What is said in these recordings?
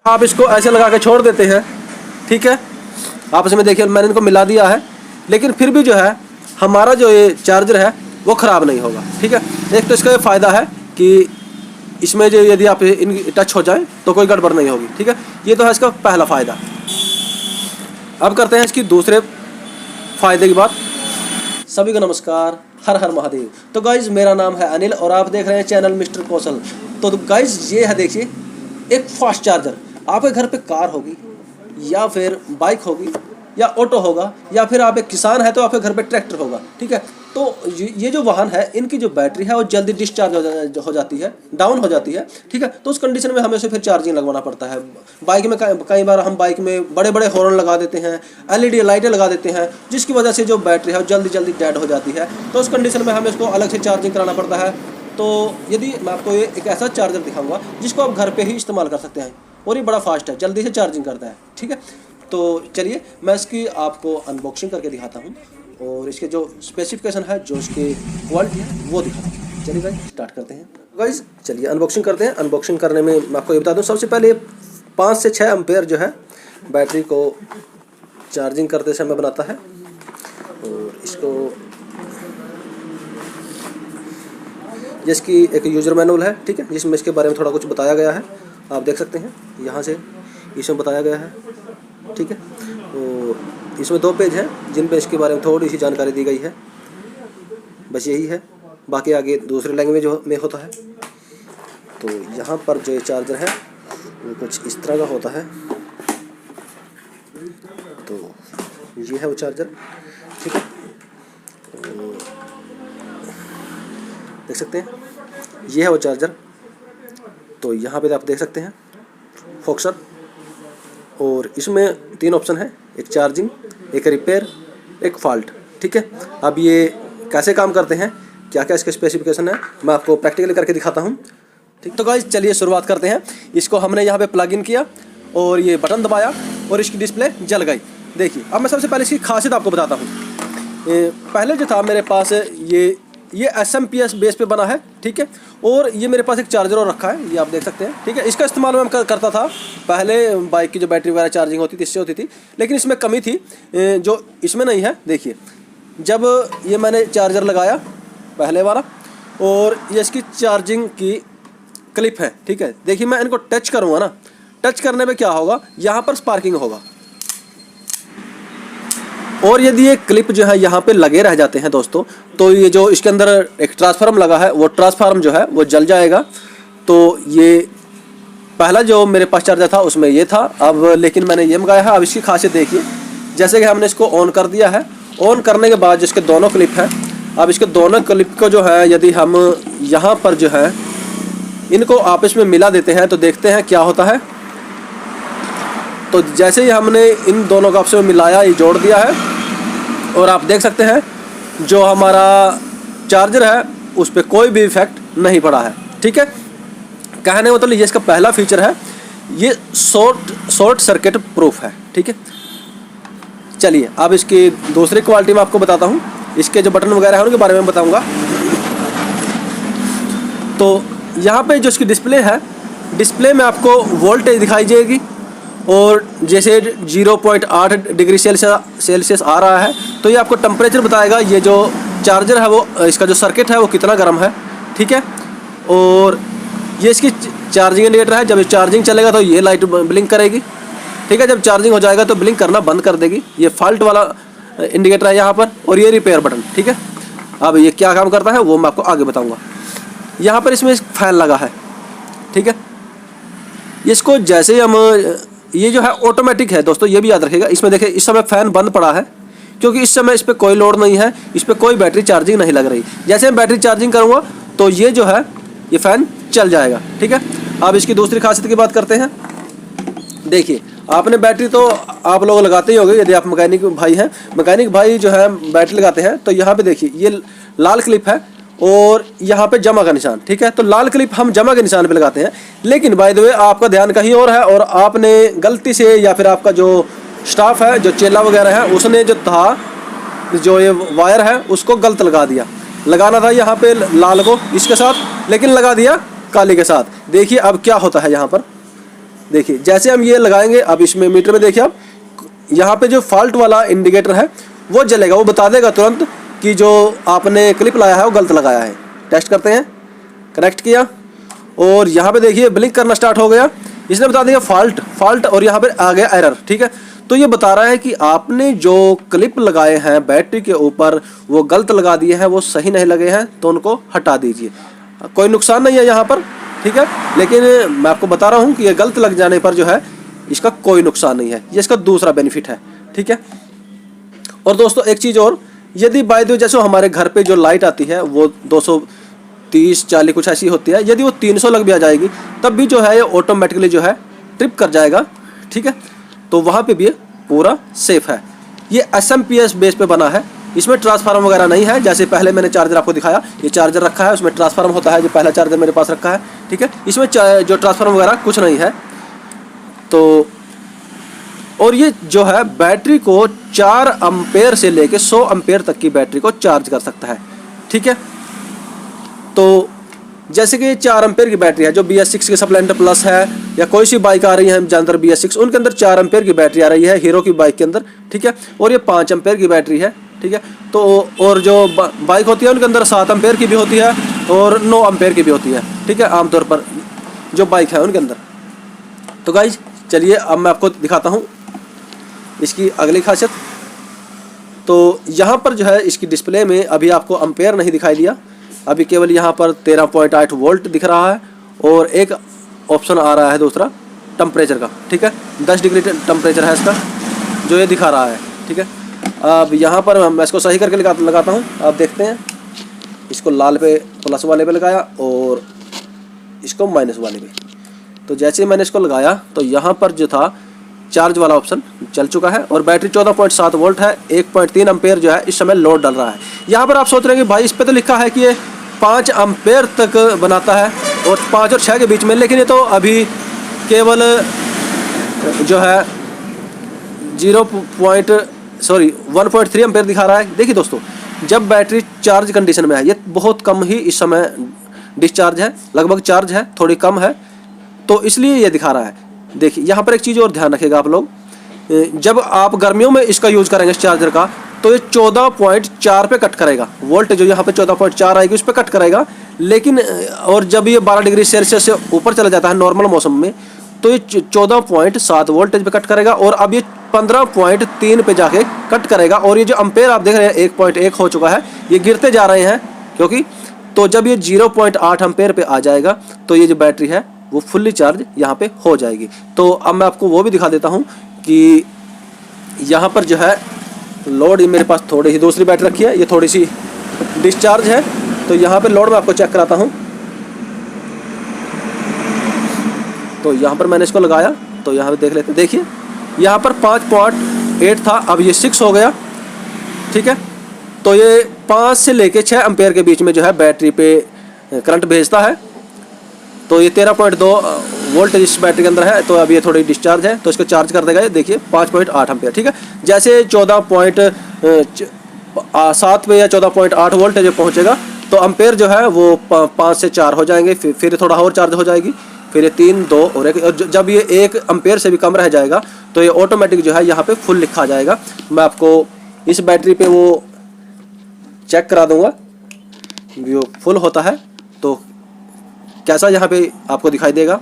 आप इसको ऐसे लगा के छोड़ देते हैं, ठीक है। आपस में देखिए मैंने इनको मिला दिया है, लेकिन फिर भी जो है हमारा जो ये चार्जर है वो ख़राब नहीं होगा, ठीक है। एक तो इसका ये फ़ायदा है कि इसमें जो यदि आप इन टच हो जाए तो कोई गड़बड़ नहीं होगी, ठीक है। ये तो है इसका पहला फ़ायदा। अब करते हैं इसकी दूसरे फ़ायदे की बात। सभी को नमस्कार, हर हर महादेव। तो गाइज़ मेरा नाम है अनिल और आप देख रहे हैं चैनल मिस्टर कौशल। तो गाइज़ ये है, देखिए एक फास्ट चार्जर। आपके घर पे कार होगी या फिर बाइक होगी या ऑटो होगा या फिर आप एक किसान है तो आपके घर पे ट्रैक्टर होगा, ठीक है। तो ये जो वाहन है इनकी जो बैटरी है वो जल्दी डिस्चार्ज हो जाती है, डाउन हो जाती है, ठीक है। तो उस कंडीशन में हमें उसे फिर चार्जिंग लगवाना पड़ता है। बाइक में कई बार हम बाइक में बड़े बड़े हॉर्न लगा देते हैं, LED लाइटें लगा देते हैं, जिसकी वजह से जो बैटरी है वो जल्दी जल्दी डेड हो जाती है। तो उस कंडीशन में हमें उसको अलग से चार्जिंग कराना पड़ता है। तो यदि मैं आपको ये एक ऐसा चार्जर दिखाऊंगा जिसको आप घर पे ही इस्तेमाल कर सकते हैं और ये बड़ा फास्ट है, जल्दी से चार्जिंग करता है, ठीक है। तो चलिए मैं इसकी आपको अनबॉक्सिंग करके दिखाता हूँ और इसके जो स्पेसिफिकेशन है, जो इसकी क्वालिटी है वो दिखाता हूँ। चलिए गाइस स्टार्ट करते हैं। गाइस चलिए अनबॉक्सिंग करते हैं। अनबॉक्सिंग करने में मैं आपको ये बता दूँ, सबसे पहले 5 से 6 एम्पेयर जो है बैटरी को चार्जिंग करते समय बनाता है। और इसको जिसकी एक यूज़र मैनुअल है, ठीक है, जिसमें इसके बारे में थोड़ा कुछ बताया गया है। आप देख सकते हैं यहाँ से इसमें बताया गया है, ठीक है। तो इसमें 2 पेज हैं जिन पे इसके बारे में थोड़ी सी जानकारी दी गई है, बस यही है। बाकी आगे दूसरे लैंग्वेज में होता है। तो यहाँ पर जो ये चार्जर है वो कुछ इस तरह का होता है। तो ये है वो चार्जर, ठीक है। तो देख सकते हैं ये है वो चार्जर। तो यहाँ पे आप देख सकते हैं फोक्सर, और इसमें 3 ऑप्शन है, एक चार्जिंग, एक रिपेयर, एक फॉल्ट, ठीक है। अब ये कैसे काम करते हैं, क्या क्या इसके स्पेसिफिकेशन है, मैं आपको प्रैक्टिकली करके दिखाता हूँ, ठीक। तो गाइस चलिए शुरुआत करते हैं। इसको हमने यहाँ पे प्लग इन किया और ये बटन दबाया और इसकी डिस्प्ले जल गई। देखिए अब मैं सबसे पहले इसकी खासियत आपको बताता हूँ। पहले जो था मेरे पास ये SMPS बेस पे बना है, ठीक है। और ये मेरे पास एक चार्जर और रखा है, ये आप देख सकते हैं, ठीक है। इसका इस्तेमाल मैं करता था पहले, बाइक की जो बैटरी वगैरह चार्जिंग होती थी इससे होती थी, लेकिन इसमें कमी थी जो इसमें नहीं है। देखिए जब ये मैंने चार्जर लगाया पहले वाला, और ये इसकी चार्जिंग की क्लिप है, ठीक है। देखिए मैं इनको टच करूँगा ना, टच करने में क्या होगा, यहाँ पर स्पार्किंग होगा। और यदि ये क्लिप जो है यहाँ पे लगे रह जाते हैं दोस्तों, तो ये जो इसके अंदर एक ट्रांसफार्म लगा है वो ट्रांसफार्म जो है वो जल जाएगा। तो ये पहला जो मेरे पास चार्जर था उसमें ये था, अब लेकिन मैंने ये मंगाया है। अब इसकी खासियत देखिए, जैसे कि हमने इसको ऑन कर दिया है, ऑन करने के बाद जिसके दोनों क्लिप हैं, अब इसके दोनों क्लिप को जो है यदि हम यहाँ पर जो है इनको आपस में मिला देते हैं तो देखते हैं क्या होता है। तो जैसे ही हमने इन दोनों को आपस में मिलाया, ये जोड़ दिया है, और आप देख सकते हैं जो हमारा चार्जर है उस पर कोई भी इफेक्ट नहीं पड़ा है, ठीक है। कहने मतलब ये इसका पहला फीचर है, ये शॉर्ट सर्किट प्रूफ है, ठीक है। चलिए अब इसकी दूसरी क्वालिटी मैं आपको बताता हूँ। इसके जो बटन वगैरह हैं उनके बारे में बताऊँगा। तो यहाँ पे जो इसकी डिस्प्ले है, डिस्प्ले में आपको वोल्टेज दिखाई देगी, और जैसे 0.8 डिग्री सेल्सियस आ रहा है तो ये आपको टेम्परेचर बताएगा। ये जो चार्जर है वो, इसका जो सर्किट है वो कितना गर्म है, ठीक है। और ये इसकी चार्जिंग इंडिकेटर है, जब चार्जिंग चलेगा तो ये लाइट ब्लिंक करेगी, ठीक है। जब चार्जिंग हो जाएगा तो ब्लिंक करना बंद कर देगी। ये फॉल्ट वाला इंडिकेटर है यहाँ पर, और ये रिपेयर बटन, ठीक है। अब ये क्या काम करता है वो मैं आपको आगे बताऊँगा। यहाँ पर इसमें फैन लगा है, ठीक है। इसको जैसे ही हम, ये जो है ऑटोमेटिक है दोस्तों, ये भी याद रखिएगा। इसमें देखिए इस समय फ़ैन बंद पड़ा है क्योंकि इस समय इस पर कोई लोड नहीं है, इस पर कोई बैटरी चार्जिंग नहीं लग रही। जैसे मैं बैटरी चार्जिंग करूँगा तो ये जो है ये फ़ैन चल जाएगा, ठीक है। अब इसकी दूसरी खासियत की बात करते हैं। देखिए आपने बैटरी तो आप लोग लगाते ही होंगे, यदि आप मैकेनिक भाई हैं, मैकेनिक भाई जो है बैटरी लगाते हैं। तो यहाँ पर देखिए ये लाल क्लिप है और यहाँ पे जमा का निशान, ठीक है। तो लाल क्लिप हम जमा के निशान पे लगाते हैं, लेकिन बाय द वे आपका ध्यान कहीं और है, और आपने गलती से या फिर आपका जो स्टाफ है, जो चेला वगैरह है, उसने जो था जो ये वायर है उसको गलत लगा दिया। लगाना था यहाँ पे लाल को इसके साथ, लेकिन लगा दिया काली के साथ। देखिए अब क्या होता है यहाँ पर, देखिए जैसे हम ये लगाएंगे, अब इसमें मीटर में देखिए आप, यहाँ पे जो फॉल्ट वाला इंडिकेटर है वो जलेगा, वो बता देगा तुरंत कि जो आपने क्लिप लगाया है वो गलत लगाया है। टेस्ट करते हैं, कनेक्ट किया और यहाँ पे देखिए ब्लिंक करना स्टार्ट हो गया, इसने बता दिया फॉल्ट और यहाँ पे आ गया एरर। ठीक है, तो ये बता रहा है कि आपने जो क्लिप लगाए हैं बैटरी के ऊपर वो गलत लगा दिए हैं, वो सही नहीं लगे हैं, तो उनको हटा दीजिए। कोई नुकसान नहीं है यहाँ पर, ठीक है, लेकिन मैं आपको बता रहा हूँ कि ये गलत लग जाने पर जो है इसका कोई नुकसान नहीं है, ये इसका दूसरा बेनिफिट है। ठीक है, और दोस्तों एक चीज़ और, यदि बाय द वे जैसे हमारे घर पे जो लाइट आती है वो 230-40 कुछ ऐसी होती है, यदि वो 300 लग भी आ जाएगी तब भी जो है ये ऑटोमेटिकली जो है ट्रिप कर जाएगा। ठीक है, तो वहाँ पे भी ये पूरा सेफ है। ये SMPS बेस पे बना है, इसमें ट्रांसफार्मर वगैरह नहीं है। जैसे पहले मैंने चार्जर आपको दिखाया, ये चार्जर रखा है, उसमें ट्रांसफार्मर होता है, जो पहला चार्जर मेरे पास रखा है। ठीक है, इसमें जो ट्रांसफार्मर वगैरह कुछ नहीं है। तो और ये जो है बैटरी को 4 एम्पेयर से लेके 100 एम्पेयर तक की बैटरी को चार्ज कर सकता है। ठीक है, तो जैसे कि 4 एम्पेयर की बैटरी है, जो BS6 की स्प्लेंडर प्लस है या कोई सी बाइक आ रही है ज़्यादातर BS6, उनके अंदर 4 एम्पेयर की बैटरी आ रही है, हीरो की बाइक के अंदर। ठीक है, और ये 5 एम्पेयर की बैटरी है। ठीक है, तो और जो बाइक होती है उनके अंदर 7 एम्पेयर की भी होती है और 9 एम्पेयर की भी होती है। ठीक है, आमतौर पर जो बाइक है उनके अंदर। तो गाइज चलिए अब मैं आपको दिखाता हूँ इसकी अगली खासियत। तो यहाँ पर जो है इसकी डिस्प्ले में अभी आपको एम्पेयर नहीं दिखाई दिया, अभी केवल यहाँ पर 13.8 वोल्ट दिख रहा है और एक ऑप्शन आ रहा है दूसरा टेम्परेचर का। ठीक है, 10 डिग्री टेम्परेचर है इसका जो ये दिखा रहा है। ठीक है, अब यहाँ पर मैं इसको सही करके लगाता हूँ। आप देखते हैं, इसको लाल पे प्लस वाले पे लगाया और इसको माइनस वाले पे। तो जैसे मैंने इसको लगाया तो यहाँ पर जो था चार्ज वाला ऑप्शन चल चुका है और बैटरी 14.7 वोल्ट है, 1.3 एम्पेयर जो है इस समय लोड डल रहा है। यहाँ पर आप सोच रहे हैं कि भाई इस पे तो लिखा है कि ये 5 एम्पेयर तक बनाता है और 5 और 6 के बीच में, लेकिन ये तो अभी केवल जो है 1.3 एम्पेयर दिखा रहा है। देखिए दोस्तों, जब बैटरी चार्ज कंडीशन में है, ये बहुत कम ही इस समय डिस्चार्ज है, लगभग चार्ज है, थोड़ी कम है, तो इसलिए ये दिखा रहा है। देखिए यहाँ पर एक चीज़ और ध्यान रखिएगा आप लोग, जब आप गर्मियों में इसका यूज़ करेंगे इस चार्जर का, तो ये 14.4 पे कट करेगा, वोल्ट जो यहाँ पे 14.4 आएगी उस पर कट करेगा। लेकिन और जब ये 12 डिग्री सेल्सियस से ऊपर चला जाता है नॉर्मल मौसम में, तो ये 14.7 वोल्टेज पे कट करेगा और अब ये 15.3 पे जाके कट करेगा। और ये जो एम्पेयर आप देख रहे हैं 1.1 हो चुका है, ये गिरते जा रहे हैं क्योंकि, तो जब ये 0.8 एम्पेयर पे आ जाएगा तो ये जो बैटरी है वो फुल्ली चार्ज यहाँ पे हो जाएगी। तो अब मैं आपको वो भी दिखा देता हूँ कि यहाँ पर जो है लोड, मेरे पास थोड़ी ही दूसरी बैटरी रखी है, ये थोड़ी सी डिस्चार्ज है, तो यहाँ पे लोड मैं आपको चेक कराता हूँ। तो यहाँ पर मैंने इसको लगाया तो यहाँ पे देख लेते हैं, देखिए यहाँ पर 5.8 था, अब ये 6 हो गया। ठीक है, तो ये 5 से लेके 6 एम्पेयर के बीच में जो है बैटरी पे करंट भेजता है। तो ये 13.2 वोल्ट इस बैटरी के अंदर है, तो अब ये थोड़ी डिस्चार्ज है तो इसको चार्ज कर देगा। ये देखिए 5.8 एम्पेयर। ठीक है, जैसे 14.7 पे या 14.8 वोल्ट जो पहुंचेगा तो एम्पेयर जो है वो 5 से 4 हो जाएंगे, फिर थोड़ा और चार्ज हो जाएगी, फिर ये 3, 2 और 1। जब ये 1 एम्पेयर से भी कम रह जाएगा तो ये ऑटोमेटिक जो है यहाँ पे फुल लिखा जाएगा। मैं आपको इस बैटरी पे वो चेक करा दूंगा, वो फुल होता है तो कैसा यहाँ पे आपको दिखाई देगा।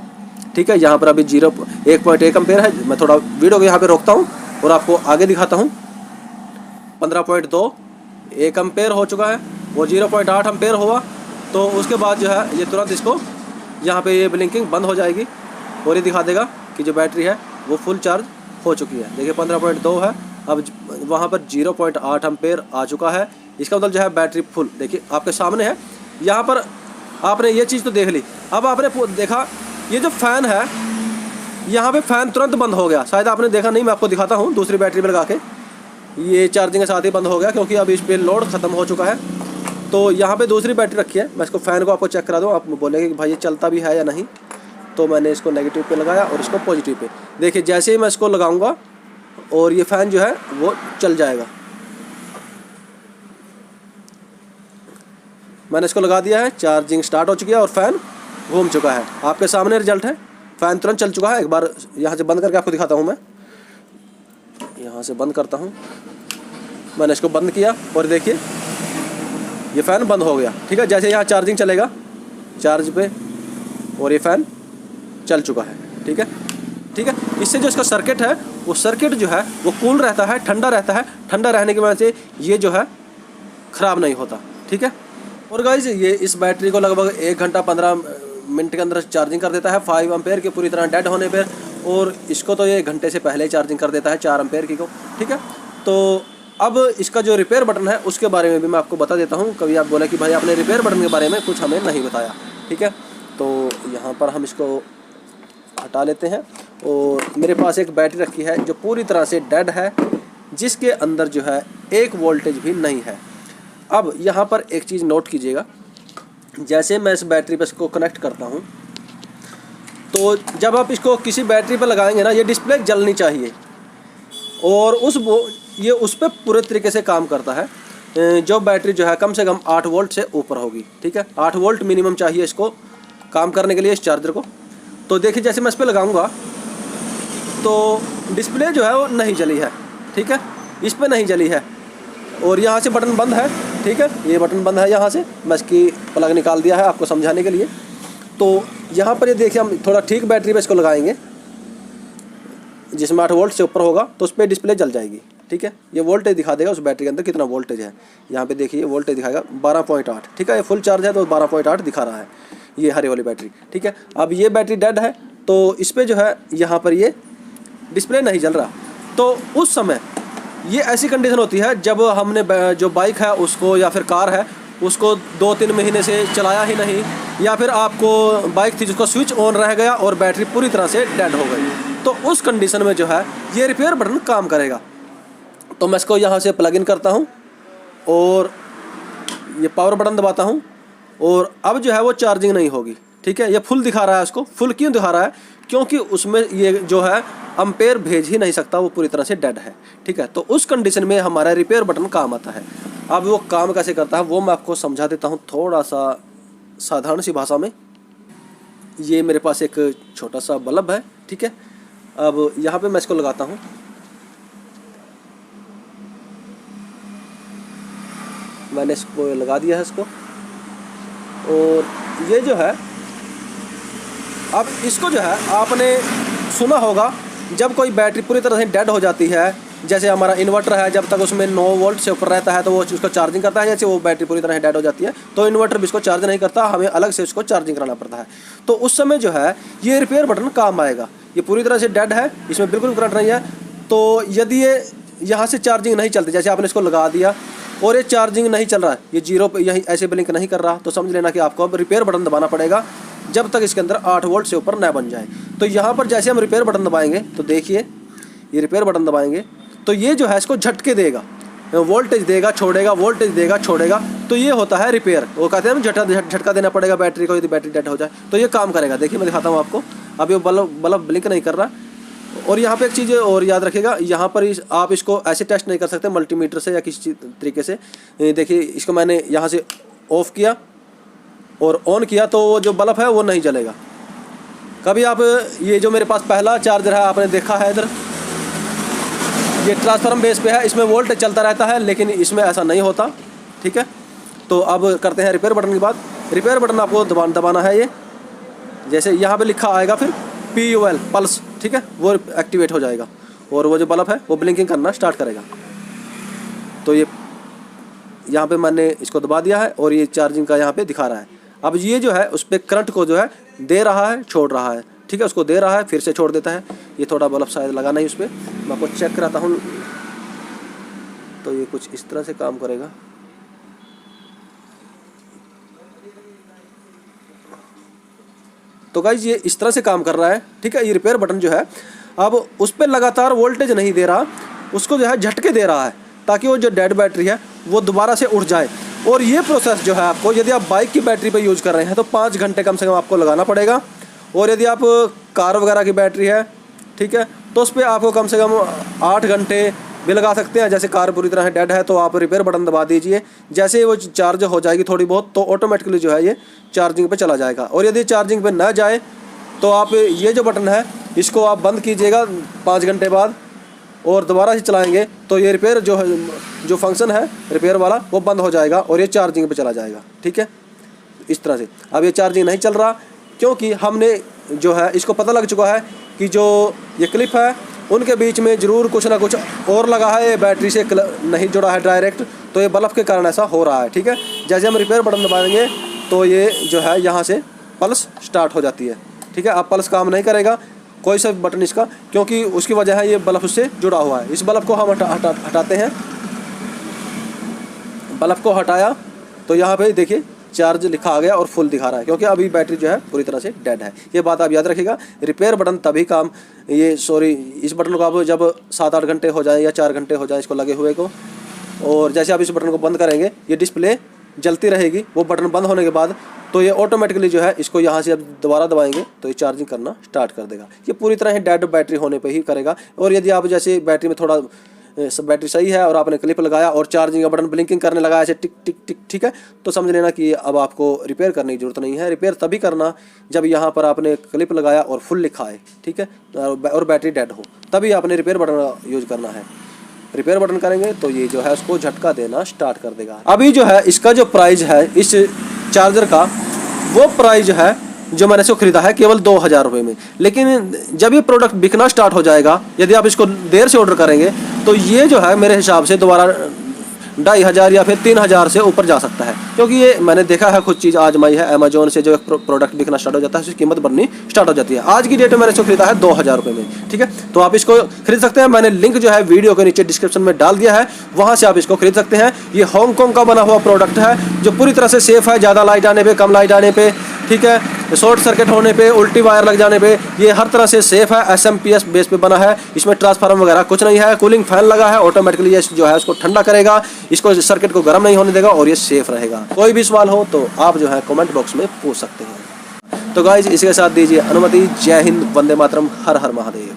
ठीक है, यहाँ पर अभी 1.1 एम्पेयर है। मैं थोड़ा वीडियो को यहाँ पे रोकता हूँ और आपको आगे दिखाता हूँ। 15.2 1 एम्पेयर हो चुका है, वो 0.8 एम्पेयर हुआ, तो उसके बाद जो है ये तुरंत इसको यहाँ पे ये ब्लिंकिंग बंद हो जाएगी और ये दिखा देगा कि जो बैटरी है वो फुल चार्ज हो चुकी है। देखिए 15.2 है, अब वहाँ पर 0.8 एम्पेयर आ चुका है, इसका मतलब जो है बैटरी फुल देखिए आपके सामने है। यहाँ पर आपने ये चीज़ तो देख ली, अब आपने देखा ये जो फ़ैन है यहाँ पे फ़ैन तुरंत बंद हो गया, शायद आपने देखा नहीं, मैं आपको दिखाता हूँ दूसरी बैटरी में लगा के। ये चार्जिंग के साथ ही बंद हो गया क्योंकि अब इस पर लोड ख़त्म हो चुका है। तो यहाँ पे दूसरी बैटरी रखी है, मैं इसको फ़ैन को आपको चेक करा दूँ, आप बोलेंगे कि भाई ये चलता भी है या नहीं। तो मैंने इसको नेगेटिव पे लगाया और इसको पॉजिटिव पे, देखिए जैसे ही मैं इसको लगाऊंगा और ये फ़ैन जो है वो चल जाएगा। मैंने इसको लगा दिया है, चार्जिंग स्टार्ट हो चुकी है और फ़ैन घूम चुका है, आपके सामने रिजल्ट है। फ़ैन तुरंत चल चुका है। एक बार यहाँ से बंद करके आपको दिखाता हूँ। मैं यहाँ से बंद करता हूँ। मैंने इसको बंद किया और देखिए ये फ़ैन बंद हो गया, ठीक है। जैसे यहाँ चार्जिंग चलेगा चार्ज पे और ये फ़ैन चल चुका है, ठीक है, ठीक है। इससे जो इसका सर्किट है वो सर्किट जो है वो कूल रहता है, ठंडा रहता है। ठंडा रहने की वजह से ये जो है ख़राब नहीं होता, ठीक है। और गाइज ये इस बैटरी को लगभग 1 घंटा 15 मिनट के अंदर चार्जिंग कर देता है 5 एम्पेयर की पूरी तरह डेड होने पर। और इसको तो ये 1 घंटे से पहले ही चार्जिंग कर देता है 4 एम्पेयर की को, ठीक है। तो अब इसका जो रिपेयर बटन है उसके बारे में भी मैं आपको बता देता हूँ। कभी आप बोला कि भाई आपने रिपेयर बटन के बारे में कुछ हमें नहीं बताया, ठीक है। तो यहाँ पर हम इसको हटा लेते हैं। और मेरे पास एक बैटरी रखी है जो पूरी तरह से डेड है, जिसके अंदर जो है 1 वोल्टेज भी नहीं है। अब यहाँ पर एक चीज़ नोट कीजिएगा, जैसे मैं इस बैटरी पर इसको कनेक्ट करता हूँ तो जब आप इसको किसी बैटरी पर लगाएंगे ना, ये डिस्प्ले जलनी चाहिए और ये उस पर पूरे तरीके से काम करता है। जो बैटरी जो है कम से कम 8 वोल्ट से ऊपर होगी, ठीक है। 8 वोल्ट मिनिमम चाहिए इसको काम करने के लिए, इस चार्जर को। तो देखिए जैसे मैं इस पर लगाऊंगा तो डिस्प्ले जो है वो नहीं जली है, ठीक है, इस पर नहीं जली है। और यहाँ से बटन बंद है, ठीक है, ये बटन बंद है। यहाँ से मैं इसकी प्लग निकाल दिया है आपको समझाने के लिए। तो यहाँ पर ये देखिए हम थोड़ा ठीक बैटरी पे इसको लगाएंगे जिसमें 8 वोल्ट से ऊपर होगा तो उस पर डिस्प्ले जल जाएगी, ठीक है। ये वोल्टेज दिखा देगा उस बैटरी के अंदर कितना वोल्टेज है। यहाँ पे देखिए वोल्टेज दिखाएगा 12.8, ठीक है। ये फुल चार्ज है तो 12.8 दिखा रहा है ये हरी वाली बैटरी, ठीक है। अब ये बैटरी डेड है तो इस पर जो है यहाँ पर ये डिस्प्ले नहीं जल रहा। तो उस समय ये ऐसी कंडीशन होती है जब हमने जो बाइक है उसको या फिर कार है उसको 2-3 महीने से चलाया ही नहीं, या फिर आपको बाइक थी जिसको स्विच ऑन रह गया और बैटरी पूरी तरह से डेड हो गई, तो उस कंडीशन में जो है ये रिपेयर बटन काम करेगा। तो मैं इसको यहाँ से प्लग इन करता हूँ और ये पावर बटन दबाता हूँ और अब जो है वो चार्जिंग नहीं होगी, ठीक है। ये फुल दिखा रहा है, उसको फुल क्यों दिखा रहा है? क्योंकि उसमें ये जो है एम्पेयर भेज ही नहीं सकता, वो पूरी तरह से डेड है, ठीक है। तो उस कंडीशन में हमारा रिपेयर बटन काम आता है। अब वो काम कैसे करता है वो मैं आपको समझा देता हूँ थोड़ा सा साधारण सी भाषा में। ये मेरे पास एक छोटा सा बल्ब है, ठीक है। अब यहाँ पे मैं इसको लगाता हूँ। मैंने इसको लगा दिया है इसको, और ये जो है अब इसको जो है आपने सुना होगा जब कोई बैटरी पूरी तरह से डेड हो जाती है, जैसे हमारा इन्वर्टर है, जब तक उसमें 9 वोल्ट से ऊपर रहता है तो वो उसको चार्जिंग करता है। जैसे वो बैटरी पूरी तरह से डेड हो जाती है तो इन्वर्टर भी इसको चार्ज नहीं करता, हमें अलग से उसको चार्जिंग कराना पड़ता है। तो उस समय जो है ये रिपेयर बटन काम आएगा। ये पूरी तरह से डेड है, इसमें बिल्कुल करंट नहीं है। तो यदि ये यहाँ से चार्जिंग नहीं चलती, जैसे आपने इसको लगा दिया और ये चार्जिंग नहीं चल रहा है, ये 0 पे यहीं ऐसे ब्लिंक नहीं कर रहा, तो समझ लेना कि आपको अब रिपेयर बटन दबाना पड़ेगा जब तक इसके अंदर 8 वोल्ट से ऊपर न बन जाए। तो यहाँ पर जैसे हम रिपेयर बटन दबाएंगे तो देखिए ये रिपेयर बटन दबाएंगे तो ये जो है इसको झटके देगा, वोल्टेज देगा छोड़ेगा, वोल्टेज देगा छोड़ेगा। तो ये होता है रिपेयर। वो कहते हैं झटका देना पड़ेगा बैटरी को यदि बैटरी डेड हो जाए तो ये काम करेगा। देखिए मैं दिखाता हूँ आपको। अब ये बल्ब ब्लिंक नहीं कर रहा। और यहाँ पे एक चीज़ और याद रखिएगा, यहाँ पर आप इसको ऐसे टेस्ट नहीं कर सकते मल्टीमीटर से या किसी तरीके से। देखिए इसको मैंने यहाँ से ऑफ़ किया और ऑन किया तो वो जो बल्ब है वो नहीं जलेगा कभी। आप ये जो मेरे पास पहला चार्जर है आपने देखा है इधर, ये ट्रांसफार्मर बेस पे है, इसमें वोल्ट चलता रहता है, लेकिन इसमें ऐसा नहीं होता, ठीक है। तो अब करते हैं रिपेयर बटन की बात। रिपेयर बटन आपको दबाना है, ये जैसे यहाँ पे लिखा आएगा फिर PUL पल्स, ठीक है, वो एक्टिवेट हो जाएगा और वो जो बल्ब है वो ब्लिंकिंग करना स्टार्ट करेगा। तो ये यहाँ पे मैंने इसको दबा दिया है और ये चार्जिंग का यहाँ पे दिखा रहा है। अब ये जो है उस पर करंट को जो है दे रहा है छोड़ रहा है, ठीक है, उसको दे रहा है फिर से छोड़ देता है। ये थोड़ा बल्ब शायद लगा नहीं उस पर, मैं आपको चेक कराता हूँ। तो ये कुछ इस तरह से काम करेगा। तो गाइज ये इस तरह से काम कर रहा है, ठीक है। ये रिपेयर बटन जो है अब उस पर लगातार वोल्टेज नहीं दे रहा, उसको जो है झटके दे रहा है ताकि वो जो डेड बैटरी है वो दोबारा से उठ जाए। और ये प्रोसेस जो है आपको यदि आप बाइक की बैटरी पे यूज़ कर रहे हैं तो 5 घंटे कम से कम आपको लगाना पड़ेगा। और यदि आप कार वगैरह की बैटरी है, ठीक है, तो उस पर आपको कम से कम 8 घंटे भी लगा सकते हैं। जैसे कार पूरी तरह डेड है तो आप रिपेयर बटन दबा दीजिए, जैसे वो चार्ज हो जाएगी थोड़ी बहुत तो ऑटोमेटिकली जो है ये चार्जिंग पे चला जाएगा। और यदि चार्जिंग पे ना जाए तो आप ये जो बटन है इसको आप बंद कीजिएगा 5 घंटे बाद और दोबारा से चलाएंगे तो ये रिपेयर जो फंक्शन है रिपेयर वाला वो बंद हो जाएगा और ये चार्जिंग पे चला जाएगा। ठीक है, इस तरह से। अब ये चार्जिंग नहीं चल रहा क्योंकि हमने जो है इसको पता लग चुका है कि जो ये क्लिप है उनके बीच में ज़रूर कुछ ना कुछ और लगा है, ये बैटरी से नहीं जुड़ा है डायरेक्ट, तो ये बल्ब के कारण ऐसा हो रहा है। ठीक है, जैसे हम रिपेयर बटन दबाएंगे तो ये जो है यहाँ से पल्स स्टार्ट हो जाती है। ठीक है, अब पल्स काम नहीं करेगा कोई सा बटन इसका, क्योंकि उसकी वजह है ये बल्ब उससे जुड़ा हुआ है। इस बल्ब को हम हटाते हैं। बल्ब को हटाया तो यहाँ पे देखिए चार्ज लिखा आ गया और फुल दिखा रहा है, क्योंकि अभी बैटरी जो है पूरी तरह से डेड है। ये बात आप याद रखिएगा। रिपेयर बटन तभी काम इस बटन को आप जब 7-8 घंटे हो जाए या 4 घंटे हो जाए इसको लगे हुए को, और जैसे आप इस बटन को बंद करेंगे ये डिस्प्ले जलती रहेगी। वो बटन बंद होने के बाद तो ये ऑटोमेटिकली जो है इसको यहाँ से अब दोबारा दबाएंगे तो ये चार्जिंग करना स्टार्ट कर देगा। ये पूरी तरह ही डेड बैटरी होने पे ही करेगा। और यदि आप जैसे बैटरी में थोड़ा बैटरी सही है और आपने क्लिप लगाया और चार्जिंग का बटन ब्लिंकिंग करने लगा ऐसे टिक टिक टिक, ठीक है, तो समझ लेना कि अब आपको रिपेयर करने की ज़रूरत नहीं है। रिपेयर तभी करना जब यहाँ पर आपने क्लिप लगाया और फुल लिखा है, ठीक है, और बैटरी डेड हो, तभी आपने रिपेयर बटन का यूज करना है। रिपेयर बटन करेंगे तो ये जो है उसको झटका देना स्टार्ट कर देगा। अभी जो है इसका जो प्राइस है इस चार्जर का, वो प्राइस है जो मैंने इसको खरीदा है केवल 2000 रुपये में। लेकिन जब ये प्रोडक्ट बिकना स्टार्ट हो जाएगा, यदि आप इसको देर से ऑर्डर करेंगे तो ये जो है मेरे हिसाब से दोबारा 2500 या फिर 3000 से ऊपर जा सकता है, क्योंकि ये मैंने देखा है, खुद चीज़ आजमाई है। अमेजोन से जो एक प्रोडक्ट बिकना स्टार्ट हो जाता है उसकी कीमत बढ़नी स्टार्ट हो जाती है। आज की डेट में मैंने इसको खरीदा है 2000 रुपये में। ठीक है, तो आप इसको खरीद सकते हैं। मैंने लिंक जो है वीडियो के नीचे डिस्क्रिप्शन में डाल दिया है, वहाँ से आप इसको खरीद सकते हैं। ये हांगकांग का बना हुआ प्रोडक्ट है जो पूरी तरह से सेफ है। ज़्यादा लाइट आने पर, कम लाइट आने पर, ठीक है, शॉर्ट सर्किट होने पे, उल्टी वायर लग जाने पे, ये हर तरह से सेफ है। SMP बेस पे बना है। इसमें ट्रांसफार्मर वगैरह कुछ नहीं है। कूलिंग फैन लगा है, ऑटोमेटिकली ये जो है उसको ठंडा करेगा, इसको सर्किट को गर्म नहीं होने देगा और ये सेफ रहेगा। कोई भी सवाल हो तो आप जो है कमेंट बॉक्स में पूछ सकते हैं। तो गाइज इसी के साथ दीजिए अनुमति। जय हिंद, वंदे मातरम, हर हर महादेव।